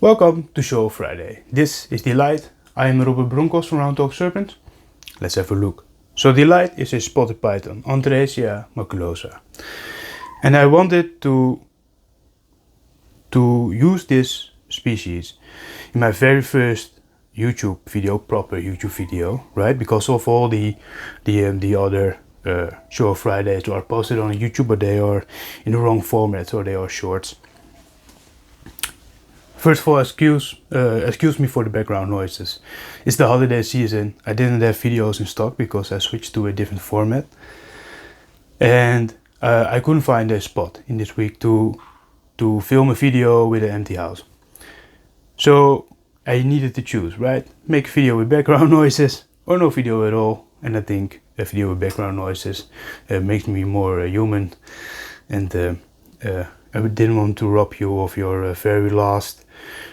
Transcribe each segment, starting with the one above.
Welcome to Show Friday. This is Delight. I am Robert Broncos from Round Talk Serpent. Let's have a look. So Delight is a spotted python, Antaresia maculosa. And I wanted to use this species in my very first YouTube video, proper YouTube video, right? Because of all the other Show Fridays are posted on YouTube, but they are in the wrong format, or they are shorts. First of all, excuse me for the background noises. It's the holiday season. I didn't have videos in stock because I switched to a different format, and I couldn't find a spot in this week to film a video with an empty house. So I needed to choose, right? Make a video with background noises or no video at all. And I think a video with background noises makes me more human. And I didn't want to rob you of your very last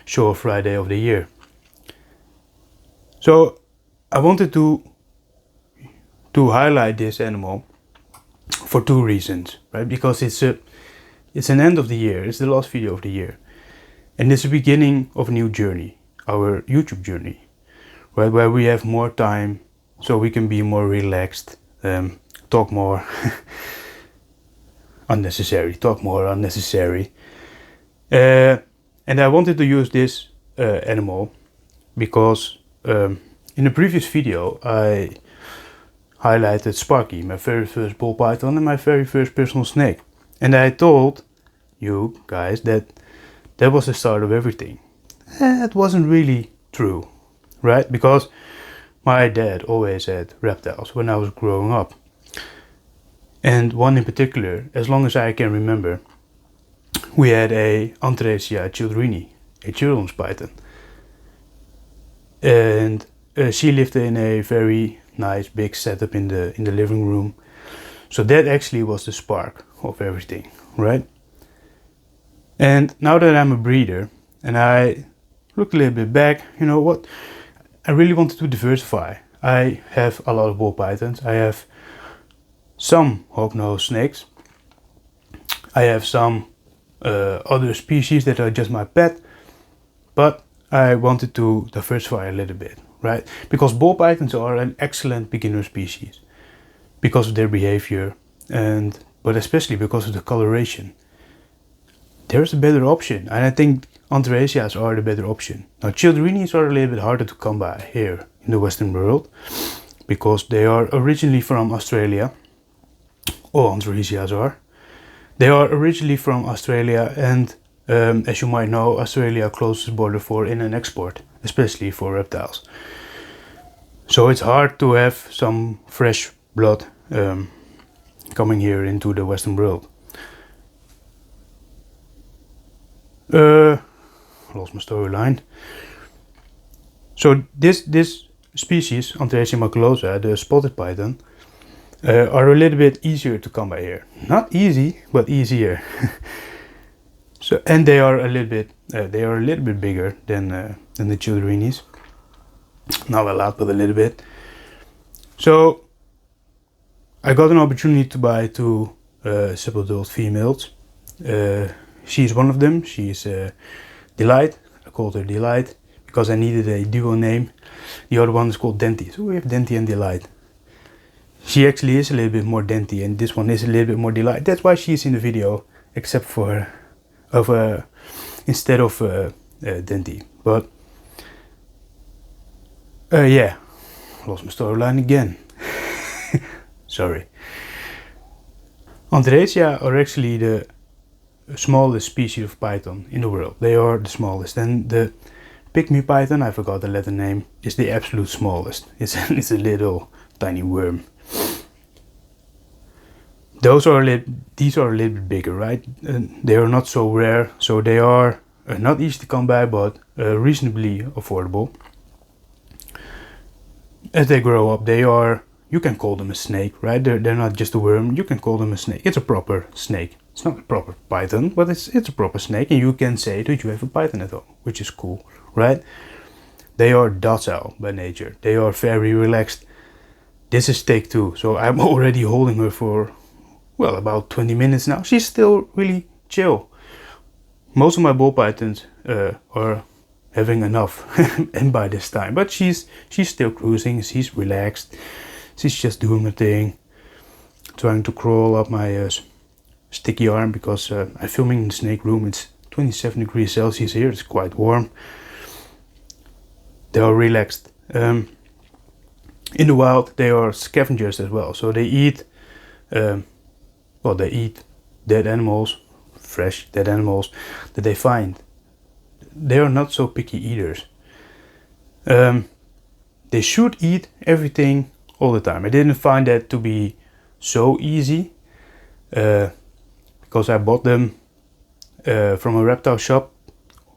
Show Friday of the year. So I wanted to highlight this animal for two reasons, right? Because it's an end of the year. It's the last video of the year, and it's the beginning of a new journey, our YouTube journey, right? Where we have more time, so we can be more relaxed, talk more unnecessary. And I wanted to use this animal because in the previous video I highlighted Sparky, my very first ball python and my very first personal snake. And I told you guys that was the start of everything. It wasn't really true, right? Because my dad always had reptiles when I was growing up. And one in particular, as long as I can remember, we had a Antaresia childrini, a children's python. And she lived in a very nice big setup in the living room. So that actually was the spark of everything, right? And now that I'm a breeder and I look a little bit back, you know what? I really wanted to diversify. I have a lot of ball pythons. I have some hognose snakes. I have some other species that are just my pet, but I wanted to diversify a little bit, right? Because ball pythons are an excellent beginner species because of their behavior, but especially because of the coloration. There's a better option, and I think Antaresias are the better option. Now, childrinis are a little bit harder to come by here in the Western world because they are originally from Australia. All Antaresias are. They are originally from Australia, and as you might know, Australia closes border for in and export, especially for reptiles. So it's hard to have some fresh blood coming here into the Western world. Lost my storyline. So this species, Antaresia maculosa, the spotted python, are a little bit easier to come by here. Not easy, but easier. So, and they are a little bit bigger than the childrinis. Not a lot, but a little bit. So I got an opportunity to buy two sub-adult females. She's one of them. She's Delight. I called her Delight because I needed a duo name. The other one is called Denty. So we have Denty and Delight. She actually is a little bit more Denty, and this one is a little bit more Delight. That's why she's in the video, except for instead of Denty. But yeah, lost my storyline again. Sorry. Antaresia are actually the smallest species of python in the world. They are the smallest, and the pygmy python, I forgot the letter name, is the absolute smallest. It's a little tiny worm. These are a little bit bigger, right? They are not so rare, so they are not easy to come by, but reasonably affordable. As they grow up, you can call them a snake, right? They're not just a worm. You can call them a snake. It's a proper snake. It's not a proper python, but it's a proper snake, and you can say that you have a python at home, which is cool, right? They are docile by nature. They are very relaxed. This is take two, so I'm already holding her for, well, about 20 minutes now. She's still really chill. Most of my ball pythons are having enough and by this time. But she's still cruising, she's relaxed, she's just doing her thing, trying to crawl up my sticky arm, because I'm filming in the snake room. It's 27 degrees Celsius here, it's quite warm. They are relaxed. In the wild they are scavengers as well, so they eat they eat dead animals, fresh dead animals that they find. They are not so picky eaters. They should eat everything all the time. I didn't find that to be so easy, because I bought them from a reptile shop.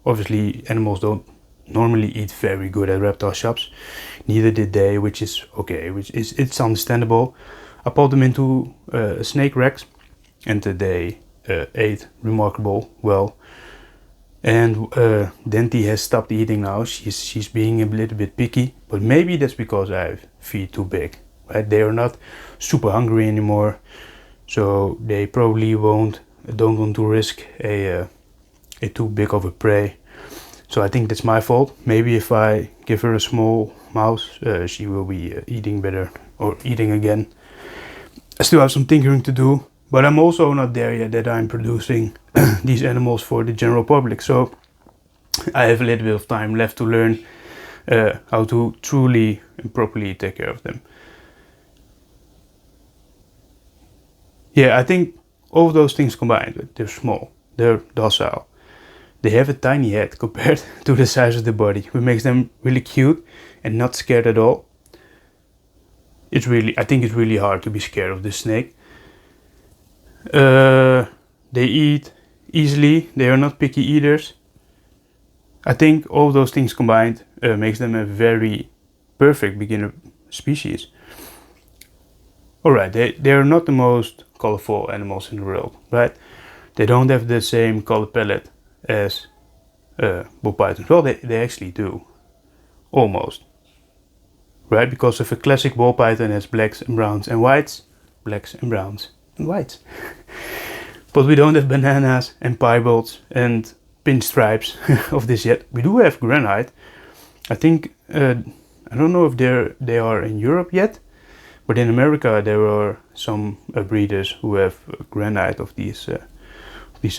Obviously animals don't normally eat very good at reptile shops, neither did they, which is okay, it's understandable. I bought them into snake racks, and they ate remarkable well. And Denti has stopped eating now. She's being a little bit picky, but maybe that's because I feed too big, right? They are not super hungry anymore, so they probably don't want to risk a too big of a prey. So I think that's my fault. Maybe if I give her a small mouse, she will be eating better, or eating again. I still have some tinkering to do, but I'm also not there yet that I'm producing these animals for the general public. So I have a little bit of time left to learn how to truly and properly take care of them. Yeah, I think all of those things combined, they're small, they're docile, they have a tiny head compared to the size of the body, which makes them really cute and not scared at all. I think it's really hard to be scared of this snake. They eat easily, they are not picky eaters. I think all those things combined makes them a very perfect beginner species. Alright, they are not the most colorful animals in the world, right? They don't have the same color palette as ball pythons. Well, they actually do, almost, right? Because if a classic ball python has blacks and browns and whites, blacks and browns and whites. But we don't have bananas and piebald and pinstripes of this yet. We do have granite. I think I don't know if they are in Europe yet, but in America there are some breeders who have granite of these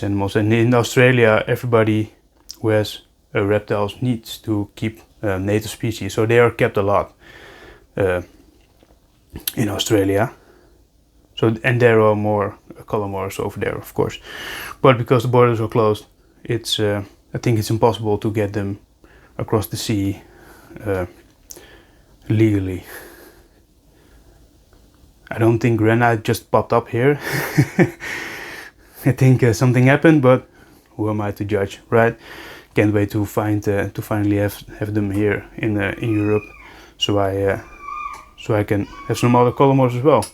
animals. And in Australia, everybody who has reptiles needs to keep native species, so they are kept a lot in Australia. So, and there are more color morphs over there, of course, but because the borders are closed, it's I think it's impossible to get them across the sea legally. I don't think granite just popped up here. I think something happened, but who am I to judge, right? Can't wait to finally have them here in Europe, so I can have some other color morphs as well.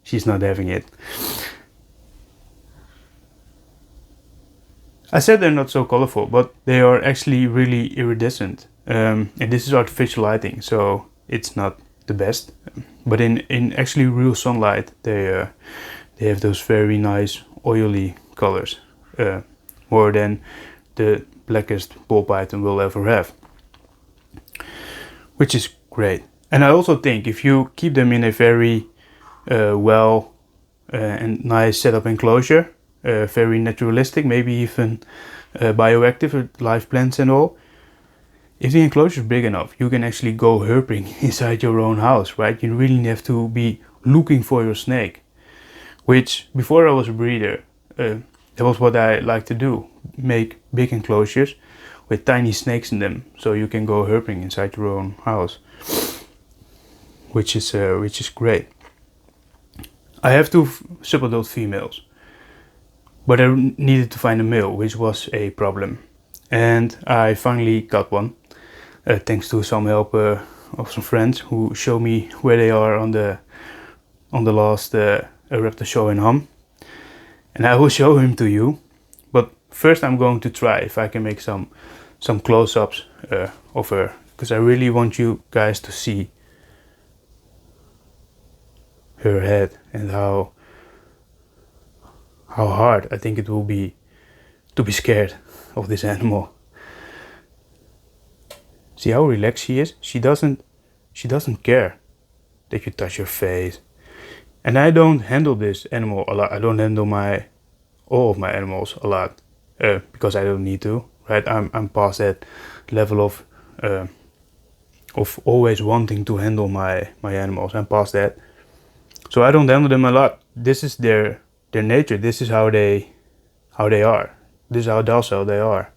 She's not having it. I said they're not so colorful, but they are actually really iridescent. And this is artificial lighting, so it's not the best. But in actually real sunlight, they have those very nice oily colors, more than the blackest ball python will ever have, which is great. And I also think if you keep them in a very well and nice setup enclosure, very naturalistic, maybe even bioactive with live plants and all, if the enclosure is big enough, you can actually go herping inside your own house, right? You really have to be looking for your snake, which before I was a breeder, that was what I like to do, make big enclosures with tiny snakes in them, so you can go herping inside your own house, which is great. I have two subadult females, but I needed to find a male, which was a problem, and I finally got one, thanks to some help of some friends who show me where they are on the last raptor show in Ham, and I will show him to you. But first I'm going to try if I can make some close-ups of her, because I really want you guys to see her head and how hard I think it will be to be scared of this animal. See how relaxed she is? She doesn't care that you touch her face. And I don't handle this animal a lot. I don't handle all of my animals a lot because I don't need to, right? I'm past that level of always wanting to handle my animals. I'm past that, so I don't handle them a lot. This is their nature. This is how they are. This is how docile they are.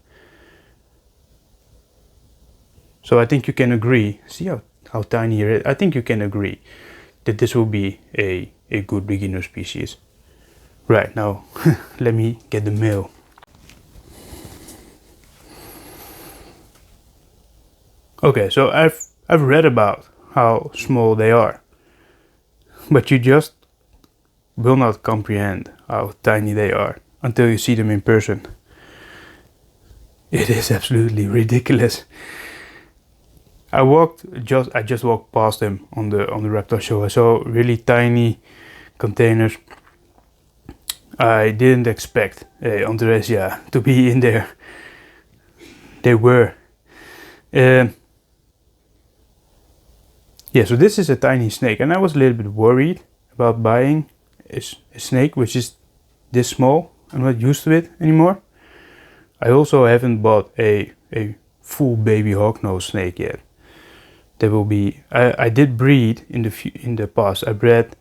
So I think you can agree. See how tiny it is. I think you can agree that this will be a good beginner species. Right, now let me get the mail. Okay, so I've read about how small they are, but you just will not comprehend how tiny they are until you see them in person. It is absolutely ridiculous. I just walked past them on the reptile show. I saw really tiny containers. I didn't expect Antaresia to be in there. They were. Yeah, so this is a tiny snake, and I was a little bit worried about buying a snake which is this small. I'm not used to it anymore. I also haven't bought a full baby hognose snake yet. There will be. I did breed in the past. I bred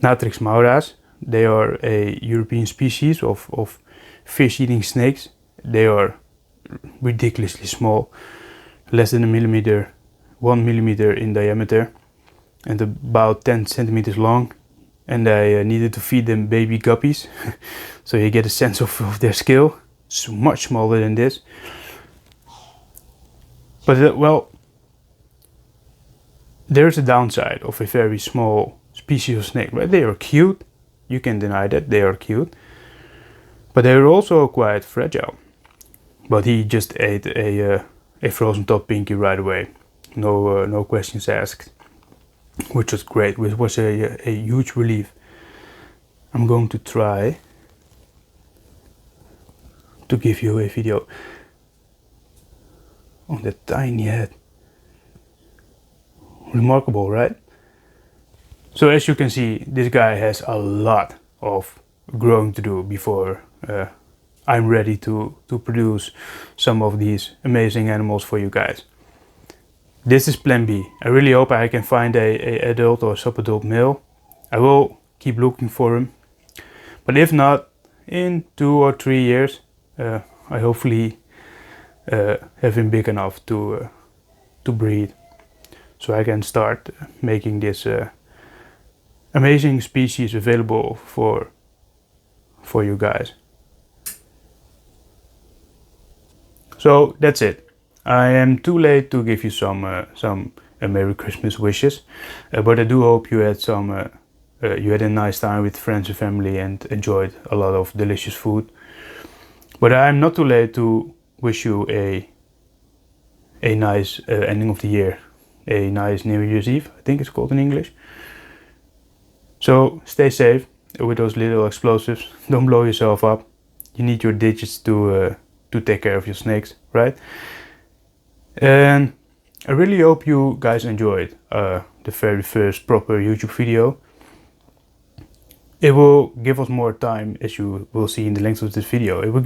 Natrix mauras. They are a European species of fish-eating snakes. They are ridiculously small, less than a millimeter, 1 millimeter in diameter, and about 10 centimeters long. And I needed to feed them baby guppies, so you get a sense of their scale. It's much smaller than this. But well, there's a downside of a very small species of snake. Right? They are cute. You can deny that they are cute, but they are also quite fragile. But he just ate a frozen top pinky right away, no questions asked, which was great. Which was a huge relief. I'm going to try to give you a video on the tiny head. Remarkable, right? So as you can see, this guy has a lot of growing to do before I'm ready to produce some of these amazing animals for you guys. This is plan B. I really hope I can find a adult or sub-adult male. I will keep looking for him. But if not, in 2 or 3 years, I hopefully have him big enough to breed, so I can start making this amazing species available for you guys. So that's it. I am too late to give you some Merry Christmas wishes, but I do hope you had you had a nice time with friends and family and enjoyed a lot of delicious food. But I'm not too late to wish you a nice ending of the year, a nice New Year's Eve, I think it's called in English. So stay safe with those little explosives. Don't blow yourself up. You need your digits to take care of your snakes, right? And I really hope you guys enjoyed the very first proper YouTube video. It will give us more time, as you will see in the length of this video. It will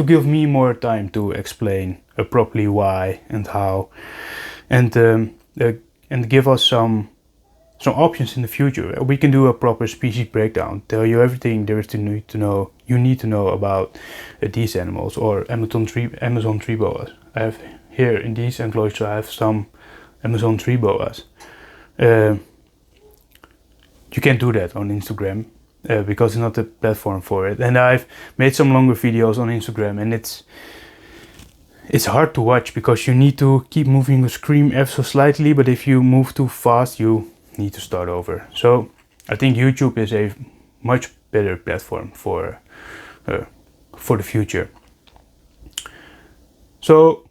give me more time to explain properly why and how, and give us some options in the future. We can do a proper species breakdown, tell you everything there is you need to know about these animals, or Amazon tree boas. I have here in these enclosures, I have some Amazon tree boas. You can't do that on Instagram because it's not the platform for it. And I've made some longer videos on Instagram, and it's hard to watch because you need to keep moving your screen ever so slightly, but if you move too fast you need to start over. So I think YouTube is a much better platform for the future. So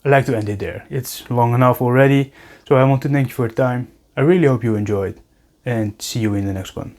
I like to end it there. It's long enough already, so I want to thank you for your time. I really hope you enjoyed, and see you in the next one.